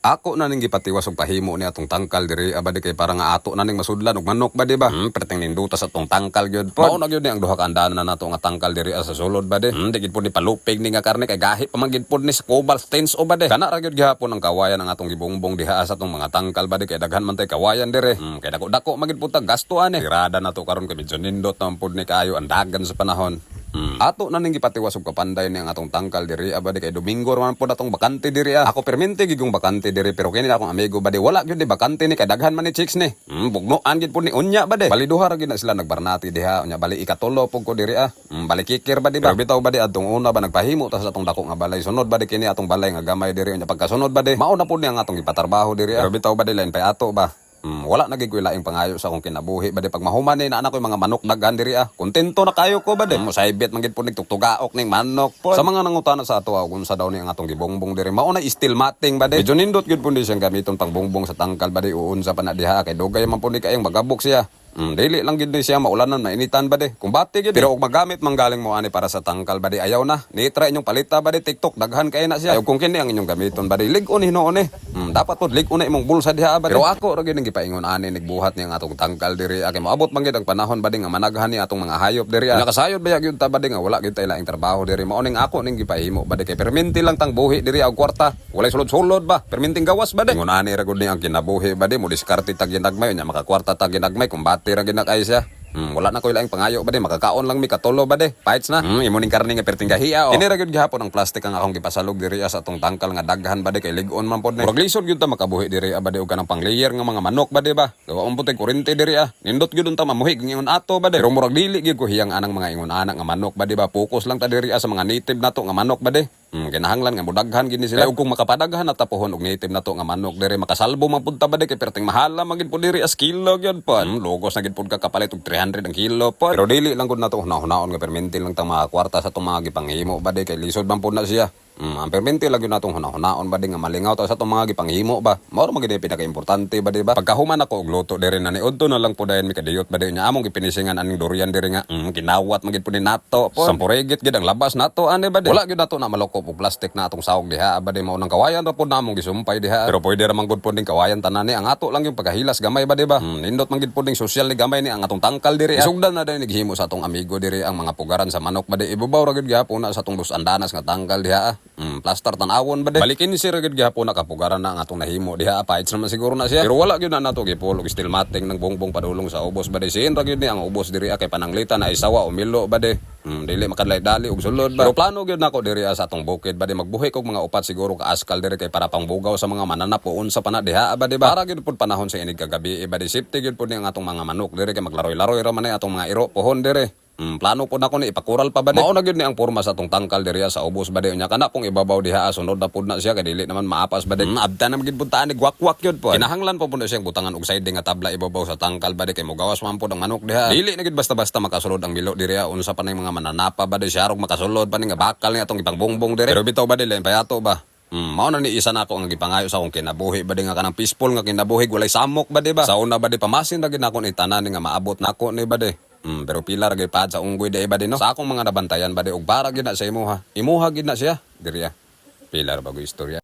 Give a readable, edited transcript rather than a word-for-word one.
Ako na ning gipatiwas og pahimo ni atong tangkal diri abadi kay para nga ato na ning masudlan og manok ba di ba? Perting nindutas atong tangkal gyud po. Mao na gyud ni ang duha ka andanan na nato nga tangkal diri sa sulod ba di? Di gid pud ni palupig ni nga karne kay gahi pa man gid pud ni sa cobalt stains o ba di? Kana ra gyud gihapon ang kawayan ang atong gibongbong diha sa atong mga tangkal ba di kay daghan man tay kawayan dire. Kay dako-dako man gid pud ta gasto ani. Tirada na to karon kay medyo nindot na pud ni kaayo ang dagan sa panahon. Ato na ning gipatiwas og kapanday ni ang atong tangkal diri abadi kay Domingo man pud atong bakante diri. Ako permente gigong bakante diri pero kini akong amigo badi wala gyud ni bakante ni kay daghan man ni chicks ni. Bugnoan gid pud ni unya badi. Bali duha ra gid na sila nagbarnati diha unya bali ikatulo pug ko diri bali kikir badi ba. Pero bitaw badi atong una ba nagpahimo ta sa atong dako nga balay sunod badi kini atong balay nga gamay diri unya pagkasunod badi mao na pud ni ang atong gipatrabaho diri. Pero bitaw badi lain pay ato ba. Wala nagig ko laing pangayo sa akong kinabuhi bade pag mahuman ni na anak ko mga manok daghan diri kontento na kayo ko bade mo saibit man gid pud nigtugtugaok ning manok po sa mga nangutana sa ato kung sa daw ni ang atong gibongbong diri mao na still mating bade medyo nindot gid pud siyang gamiton pang bongbong sa tangkal bade uunsa pa na diha kay dugay man pud ni kayong magabok siya. Dili lang gid siya maulanan mainitan ba de. Kung bati gid pero og magamit manggaling mo ani para sa tangkal ba de ayaw na. Ni-try inyong palita ba de TikTok daghan kay na siya. Ayaw kung kini ang inyong gamiton ba de lig-on hinuon dapat pod lig-on imong bulsa diha ba de. Pero ako ra gid ang gipaingon ani nigbuhat ni ang atong tangkal diri kay moabot man gid ang panahon ba de nga managhan ni atong mga hayop diri. Nakasayod ba gyud ta ba de nga wala gid tay laing trabaho diri. Mao ning ako ning gipahimo ba de kay perminti lang tang buhi diri og kwarta. Walay sulod-sulod ba. Perminting gawas ba de. Ingon ani ra gud ni ang kinabuhi ba de mo diskarte tag ginagmay nya makakwarta tag ginagmay kung bati ra gid na kay siya. Wala na ko laing pangayo ba de makakaon lang mi katulo ba de fights na imo ning karne nga perting gahiya kini ra gyud gihapon ang plastic ang akong gipasalog diri sa atong tangkal nga daghan ba de kay lig-on man pod ni murag lisod gyud ta makabuhi diri ba de og kanang pang-layer nga mga manok ba de ba gawa un pud kurente diri nindot gyud unta mamuhig ngingon ato ba de pero murag dili gyud ko hiyang anang mga ingon anak nga manok ba de ba focus lang ta diri sa mga native nato nga manok ba de kinahanglan nga mudaghan gini sila ug kung makapadaghan at tapuhon og native nato nga manok diri makasalbo man pud ta ba de kay perting mahala man gid pud diri as kilo gyud po logos na gid pud ka kapalit og 300 ang kilo po pero dili lang gud nato hunaon nga permente lang tang mga kwarta sa tong mga gipanghimo ba de kay lisod man pud na siya ang permente lang yun natong hunaon ba di nga malingaw ta sa itong mga gipanghimo ba mao mo gid pinaka-importante ba di ba pagkahuman ako og luto diri na niudto na lang po dayon mi kadiyot ba di nya among gipinisingan aning durian diri nga kinawat magid po ni nato po sampurigit gid ang labas nato ani ba di wala gyud nato na malokop og plastic na atong sahog diha ba di mao nang kawayan ra pud namong gisumpay diha pero pwede ra man gud pud ning kawayan tanan ni ang ato lang yung pagkahilas gamay ba di ba nindot man gid pud ning social ni gamay ni ang atong tangkal diri isugdan na dayon naghimo sa atong amigo diri ang mga pugaran sa manok ba di ibabaw ra gid gyapon na sa atong andanas nga tangkal diha plaster tanawon ba de balikin ni sir gid gihapon na kapugaran na ang atong nahimo diha fights naman siguro na siya pero wala gyud na nato gipol og still mating ng bongbong padulong sa ubos ba de sin ra gyud ni ang ubos diri kay pananglita na isawa o milo ba de dili makadlay dali og sulod ba pero plano gyud nako diri sa atong bukid ba de magbuhi kog mga upat siguro ka askal diri kay para pangbugaw sa mga mananap o unsa pa na diha ba de para gyud pud panahon sa inig kagabi ba de safety gyud pud ni ang atong mga manok diri kay maglaroy-laroy ra man atong mga iro pohon diri plano po na ko ni ipakural pa ba de mao na gyud ni ang porma sa atong tangkal diri sa ubos ba de nya kana pong ibabaw diha sunod na pud na siya kay dili naman maapas ba de abda na gid pud taan ni gwak-gwak gyud po kinahanglan pa pud siyang butangan og side nga tabla ibabaw sa tangkal ba de kay mogawas man pud ang manok diha dili na gid basta-basta makasulod ang milo diri unsa pa nay mga mananapa ba de siya rog makasulod pa ni nga bakal ni atong ipangbongbong diri pero bitaw ba de lain payato ba mao na ni isa na ako ang gipangayo sa akong kinabuhi ba di nga kanang peaceful nga kinabuhi walay samok ba di ba sa una ba di pamasin ra gid nako ni tanan nga maabot nako ni ba di pero pila ra gid pad sa unggoy di ba di no sa akong mga nabantayan ba di og para gid na sa imuha gid na siya diri pila ra bago istorya.